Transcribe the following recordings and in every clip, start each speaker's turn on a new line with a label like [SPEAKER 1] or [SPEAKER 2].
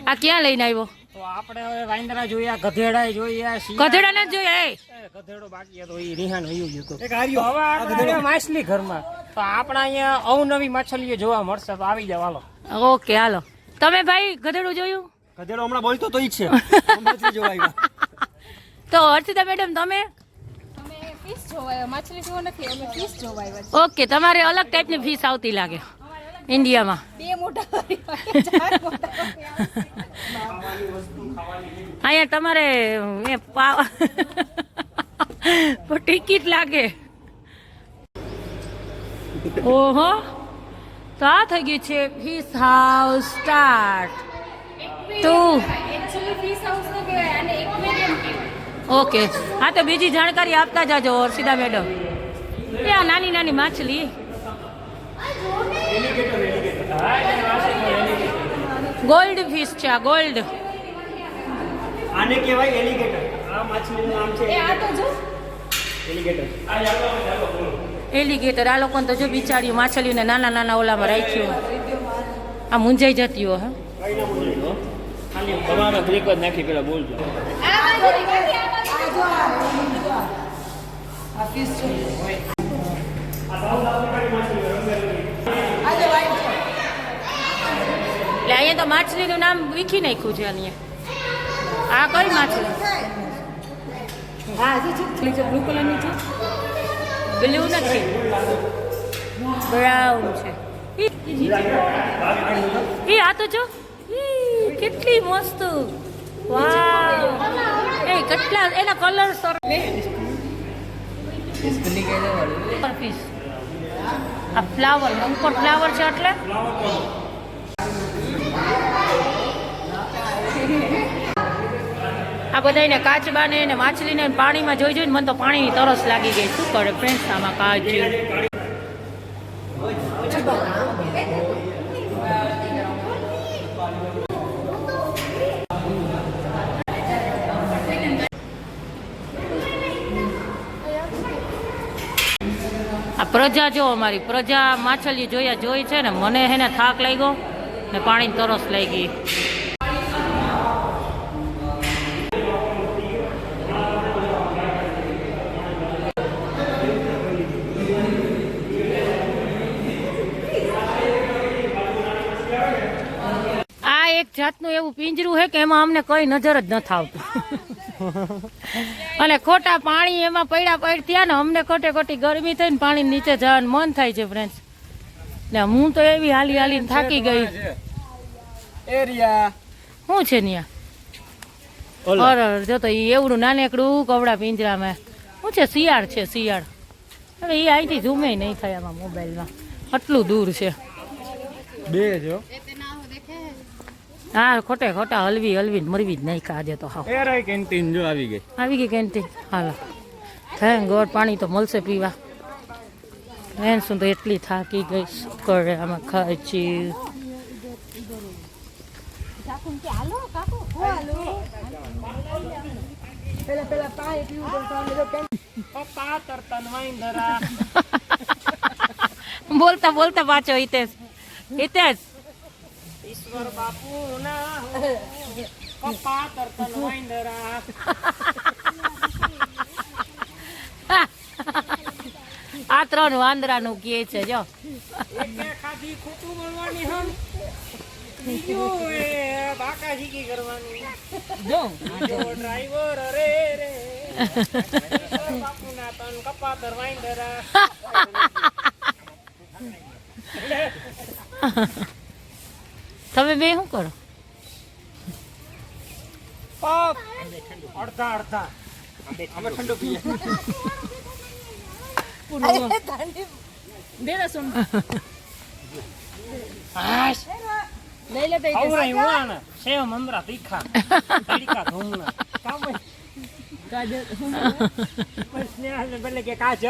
[SPEAKER 1] આ ક્યાં લઈને આવ્યો?
[SPEAKER 2] તો આપણે હવે વાંદરા જોયા, ગધેડા જોયા,
[SPEAKER 1] ગધેડા ને જોયા?
[SPEAKER 2] ગધેડો બાકી હતો, એ રિહાન વયું ગયું હતું. હવે આપણે માછલી ઘરમાં, તો આપણા અહીંયા અવનવી માછલીઓ જોવા મળશે, તો આવી જાવ હાલો.
[SPEAKER 1] ઓકે હાલો. તમે ભાઈ ગધેડું જોયું?
[SPEAKER 3] ગધેડો હમણાં બોલતો તો ઈ છે.
[SPEAKER 1] તો હર્ષિતા મેડમ તમે?
[SPEAKER 4] માછલી જોવા નથી, અમે ફિશ જોવા આવ્યા છીએ.
[SPEAKER 1] ઓકે, તમારે અલગ ટાઈપની ફિશ આવતી લાગે ઇન્ડિયામાં.
[SPEAKER 4] બે મોટા
[SPEAKER 1] અહીંયા તમારે ટિકિટ લાગે. ઓહો, તો આ થઈ ગયું છે fish house start.
[SPEAKER 4] Actually fish house ન કહેવાય, આને એક્વેરિયમ કહેવાય.
[SPEAKER 1] ઓકે, હા તો બીજી જાણકારી આપતા જાજો હર્ષિતા મેડમ. એ આ નાની નાની માછલી ગોલ્ડ ફિશ છે. આ ગોલ્ડ
[SPEAKER 3] આને કહેવાય એલિગેટર. આ માછલીનું નામ છે
[SPEAKER 4] આ તો જો
[SPEAKER 3] એલિગેટર.
[SPEAKER 1] એલિગેટર. આ લોકોને તો જો બિચારી માછલીને નાના નાના ઓલામાં રાખ્યું. આ મૂંઝાઈ જતી હો. હા,
[SPEAKER 3] ખાલી તમારા બ્રેક જ નાખી પેલા બોલજો.
[SPEAKER 1] એટલે અહીંયા તો માછલીનું નામ લીખી નાખ્યું છે. અહીંયા આ કઈ માછલી? બ્લુ કલરની છે. બ્લુ નથી, બ્રાઉન છે. એ આ તો જો કેટલી મસ્ત. વાવ, એ કેટલા એના કલર ફિશ. આ ફ્લાવર, ઉપર ફ્લાવર છે એટલે આ બધાને કાચબાને ને માછલીને પાણીમાં જોઈ જોઈને મને તો પાણીની તરસ લાગી ગઈ. શું કરે ફ્રેન્ડ્સ આમાં કાચી. આ પ્રજા જો અમારી પ્રજા માછલી જોઈ છે ને, મને હે ને થાક લાગ્યો ને પાણીની તરસ લાગી. આ એક જાતનું એવું પિંજરું છે કે એમાં અમને કઈ નજર જ નથી આવતું. અને ખોટા પાણી એમાં પડ્યા ત્યાં ને અમને ખોટી ગરમી થઈને પાણી નીચે જવાનું મન થાય છે ફ્રેન્ડ્સ. ને હું તો એવી હાલીને થાકી ગઈ.
[SPEAKER 3] એરિયા
[SPEAKER 1] શું છે ત્યાં? અરે જો તો એવડું નાનેકડું કવડા પિંજરામાં. શું છે? શિયાળ છે, શિયાળ. હવે એ અહીંથી ઝૂમે નહીં થાય આમાં મોબાઈલમાં, આટલું દૂર છે.
[SPEAKER 3] બે જો
[SPEAKER 1] હા, ખોટા હલવી મરવી જ નહીં ખાજે તો. હા,
[SPEAKER 3] એરાય કેન્ટીન જો આવી ગઈ
[SPEAKER 1] કેન્ટીન. હાલો, થેન્ક ગોડ પાણી તો મળશે પીવા. ફ્રેન્ડ્સ હું તો એટલી થાકી ગઈ. શું કરે આમાં ખાય છે. બોલતા પાછો હિતેશ
[SPEAKER 2] ઈશ્વર બાપુ ના કપા તરતન વાંદરા.
[SPEAKER 1] આ 3 વાંદરાનું કે છે જો.
[SPEAKER 2] એકે ખાધી ખોટું બોલવાની હમ, બીજું એ બાકા શીખી કરવાની.
[SPEAKER 1] જો
[SPEAKER 2] ડ્રાઈવર રે ઈશ્વર બાપુ ના તન કપા તર વાંદરા.
[SPEAKER 1] તમે બે શું કરો?
[SPEAKER 2] અડધા
[SPEAKER 3] અમે ઠંડુ પીએ.
[SPEAKER 2] સેવ મંદરા તીખા તડીકા ધૂમના કામ પેલે કે કાજ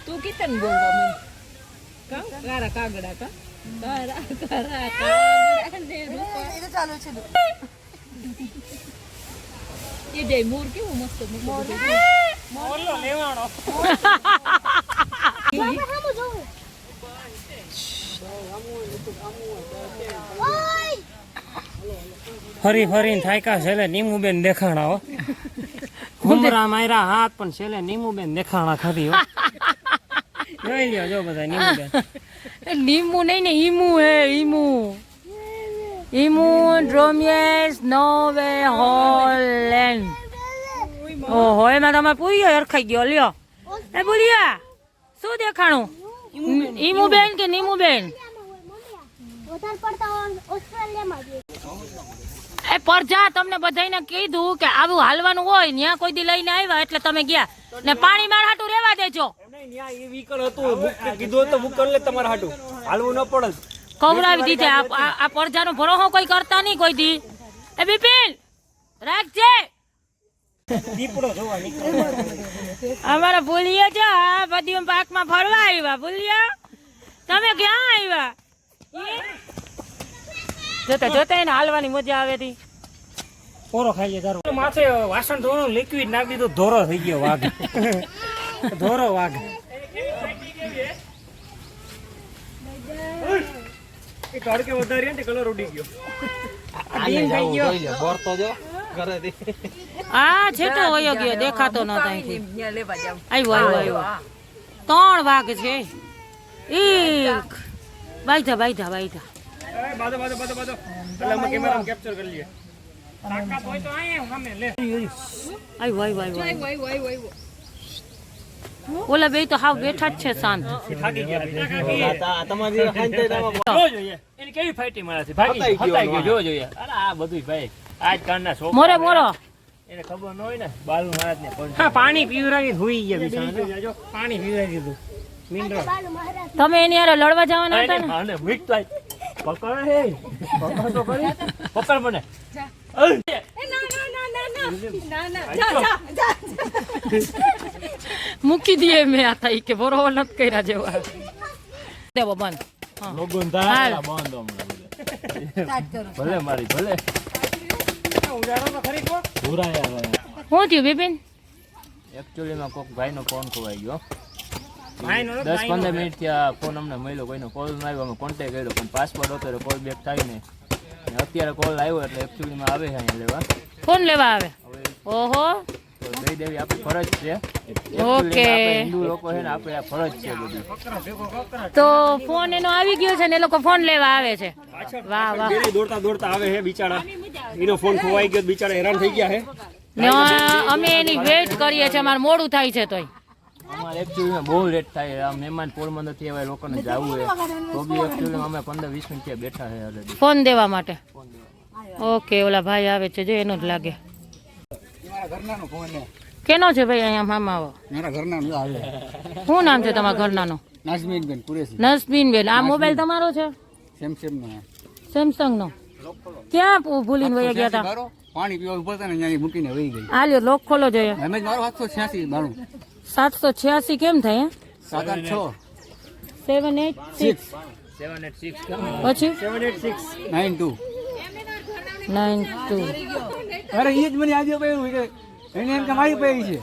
[SPEAKER 4] તું કીતન બોલવા મને કામ કારા કાગડા કા કારા કાગડા ને રૂપા એ તો ચાલુ છે એ જય મોર કેવો મસ્ત મોર લેવાણો
[SPEAKER 2] ફરી ફરીને થાક્યા છેલ્લે નીમુબેન દેખાણા હો હુમરા માર્યા હાથ પણ છેલ્લે નીમુબેન દેખાણા ખાધી હો જોઈ લ્યો જો બધા નીમુબેન
[SPEAKER 1] લીંબુ નહીં ને ઈમુ હે ઈમુ ઈમુ ડ્રોમિયસ નોવે હોલેન્ડ ઓહો એમાં તમારે પૂરી હરખાઈ ગયો લ્યો એ બોલિયા શું દેખાણું ઈમુબેન કે નીમુબેન
[SPEAKER 5] વધારે પડતા ઓસ્ટ્રેલિયામાં જ
[SPEAKER 1] એ પરજા તમને બધાને કીધું કે આવું હાલવાનું હોય ત્યાં કોઈ દી લઈને આવ્યા એટલે તમે ગયા ને પાણી માર હાટું રહેવા દેજો કવડાવી દીધે આ પરજાનો ભરોસો કોઈ કરતા નહીં કોઈ દી એ બિપિન રાખજે અમારા ભૂલિયા છો આ બધી પાકમાં ફરવા આવ્યા ભૂલિયા તમે ક્યાં આવ્યા જોતા જોતા એને હાલવાની મજા આવે હતી
[SPEAKER 2] પોરો ખાઈ જાય માથે વાસણ ધોવાનું લિક્વિડ નાખી દીધું ધોરો થઈ ગયો વાઘ ધોરો વાઘ તડકે વધારે કલર ઉડી ગયો
[SPEAKER 1] આ છેટો વયો ગયો દેખાતો નતો અહીંથી
[SPEAKER 4] ત્યાં લેવા જાવ
[SPEAKER 1] આવ્યો 3 વાઘ છે એક બાઈધા બાઈધા બાઈધા
[SPEAKER 2] કેપ્ચર કરી લઈએ તાકાત હોય તો આયા સામે લે
[SPEAKER 1] આવ્યો ઓલા બે તો હાવ બેઠા જ છે શાંત
[SPEAKER 2] થાકી ગયા જોઈએ એની કેવી ફાઈટી મારાથી ભાગી ગયો જો જોઈએ અરે આ બધું ભાઈ આજ કારના છોકરા
[SPEAKER 1] મોરે મોરો
[SPEAKER 2] એને ખબર ન હોય ને બાલુ મહારાજ ને હા પાણી પીવરાવી હુઈ ગયા બિચારા જો પાણી પીવરાવી દીધું મિનરલ
[SPEAKER 1] તમે એની હારે લડવા જવાના હતા ને
[SPEAKER 2] અને વીક તો પકડ હે પકડ તો કરી પકડ મને
[SPEAKER 1] મૂકી દઈએ મેં આ થઈ કે બરોબર નથી કર્યા જેવા દેવો બંધ
[SPEAKER 2] લોગન થાય બંધ હમણાં ભલે મારી ભલે ઉજારો તો ખરી કો પૂરા યાર
[SPEAKER 1] શું થયું બિપિન
[SPEAKER 6] એકચ્યુઅલી માં કોક ભાઈનો ફોન ખોવાઈ ગયો
[SPEAKER 2] ભાઈનો
[SPEAKER 6] 10-15 મિનિટ થી આ ફોન અમને મળ્યો કોઈનો કોલ ન આવ્યો અમે કોન્ટેક્ટ કર્યો પણ પાસવર્ડ હતો એટલે કોલ બેક થાય ને અત્યારે કોલ આવ્યો એટલે એકચ્યુઅલી માં આવે છે અહીંયા લેવા
[SPEAKER 1] ફોન લેવા આવે ઓહો
[SPEAKER 6] તો દઈ દેવી આપણી ફરજ છે
[SPEAKER 1] ઓકે
[SPEAKER 6] હિન્દુ લોકો છે ને આપણે આ ફરજ છે બધી
[SPEAKER 1] તો ફોન એનો આવી ગયો છે ને એ લોકો ફોન લેવા આવે છે વાહ વાહ
[SPEAKER 2] દોડતા દોડતા આવે છે બિચારા એનો ફોન ખોવાઈ ગયો બિચારા હેરાન થઈ ગયા છે
[SPEAKER 1] ને અમે એની વેઇટ કરીએ છીએ અમારે મોડું થાય છે તોય
[SPEAKER 6] અમારે એકચ્યુઅલી બહુ લેટ થાય આ મહેમાન પોરબંદરથી આવ્યા લોકોને જવું છે તો બી એકચ્યુઅલી અમે 15-20 મિનિટ ત્યાં બેઠા છે ઓલરેડી
[SPEAKER 1] ફોન દેવા માટે ઓકે ઓલા ભાઈ આવે છે જો એનો જ લાગે કેનો છે ભાઈ અહીંયા મામા આવો
[SPEAKER 7] મારા ઘરનાનું આવે
[SPEAKER 1] શું નામ છે તમારા ઘરનાનું
[SPEAKER 7] નાઝમીનબેન કુરેશી
[SPEAKER 1] નસબીનબેન આ મોબાઈલ તમારો છે
[SPEAKER 7] સેમસંગ નો
[SPEAKER 1] સેમસંગ નો ક્યાં ભૂલીને વયા ગયા હતા
[SPEAKER 7] બારો પાણી પીવા ઉભા હતા ને અહીંયા મૂકીને વહી ગઈ
[SPEAKER 1] આ લ્યો લોક ખોલો જોઈએ
[SPEAKER 7] અમે મારો 786 બારું
[SPEAKER 1] 786 કેમ થાય
[SPEAKER 7] 786
[SPEAKER 1] 786 પછી
[SPEAKER 7] 92
[SPEAKER 1] 92
[SPEAKER 7] અરે એ જ મને આજે પડ્યું કે એને એમ કે મારી પડી છે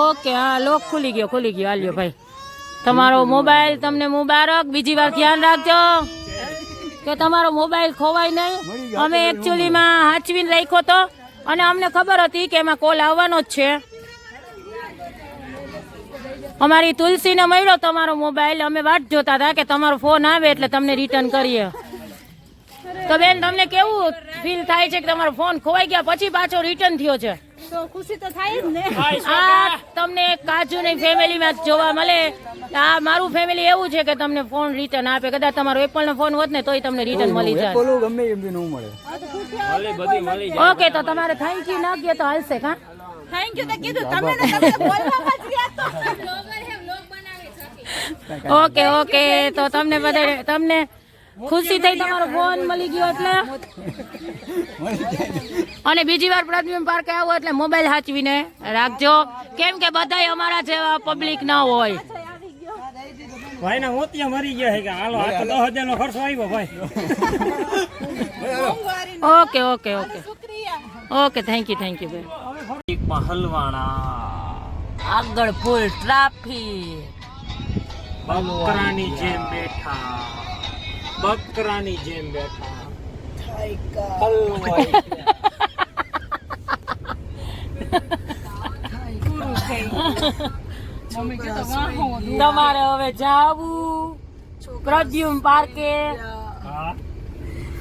[SPEAKER 1] ઓકે હા લોક ખુલી ગયો હાલ્યો ભાઈ તમારો મોબાઈલ તમને મુબારક બીજી વાર ધ્યાન રાખજો કે તમારો મોબાઈલ ખોવાય નહીં અમે એકચ્યુઅલીમાં હાચવીને રાખ્યો તો અને અમને ખબર હતી કે એમાં કોલ આવવાનો જ છે અમારી તુલસીને મળ્યો તમારો મોબાઈલ અમે વાટ જોતા હતા કે તમારો ફોન આવે એટલે તમને રિટર્ન કરીએ તો બેન તમને કેવું ફીલ થાય છે કે તમારો ફોન ખોવાઈ ગયા પછી પાછો રિટર્ન થયો છે
[SPEAKER 5] તો ખુશી તો થાય જ ને
[SPEAKER 1] આ તમને કાજુની ફેમિલીમાં જોવા મળે આ મારું ફેમિલી એવું છે કે તમને ફોન રિટર્ન આપે કદાચ તમારો એપલનો ફોન હોત ને તોય તમને રિટર્ન મળી જાય
[SPEAKER 7] બોલું ગમે એમ બી ન મળે
[SPEAKER 6] બધી મળી
[SPEAKER 1] ઓકે તો તમારે થેન્ક યુ ના કહે તો હાલશે કા
[SPEAKER 4] થેન્ક યુ તો કીધું તમે ને તમને બોલવામાં જ ગયા તો
[SPEAKER 1] ઓકે ઓકે તો તમને બધા તમને ખુશી થઈ તમારો ફોન મળી ગયો એટલે અને બીજી વાર પ્રતિબિંબ પાર્કે આવો એટલે મોબાઈલ સાચવીને રાખજો કેમ કે બધાય અમારા જેવા પબ્લિક ના હોય
[SPEAKER 2] ભાઈ ના મોતિયા મરી ગયા છે કે હાલો આ તો 10,000 નો ખર્ચો આવ્યો ભાઈ
[SPEAKER 1] okay okay okay okay thank you ભાઈ
[SPEAKER 2] માં હલવાણા
[SPEAKER 1] આગળ ફૂલ ટ્રાફિક
[SPEAKER 2] બકરાની જેમ બેઠા બકરાની જેમ બેઠા હલવાઈ
[SPEAKER 4] મમ્મી કે તો વાહો
[SPEAKER 1] તમારે હવે જાવું પ્રદ્યુમ પાર્કે.
[SPEAKER 2] હા,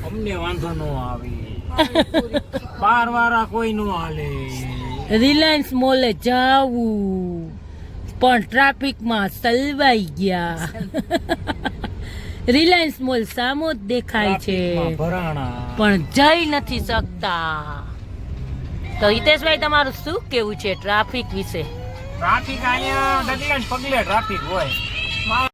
[SPEAKER 2] અમને વાંધો ન આવે. બાર વાળા કોઈ નો હાલે.
[SPEAKER 1] રિલાયન્સ મોલે જાવું પણ ટ્રાફિકમાં સલવાઈ ગયા. રિલાયન્સ મોલ સામો જ દેખાય છે
[SPEAKER 2] ટ્રાફિકમાં ભરાણા.
[SPEAKER 1] પણ જઈ નથી શકતા. તો હિતેશભાઈ તમારું શું કેવું છે ટ્રાફિક વિશે?
[SPEAKER 2] ટ્રાફિક અહીંયા ડગલે ને પગલે ટ્રાફિક હોય.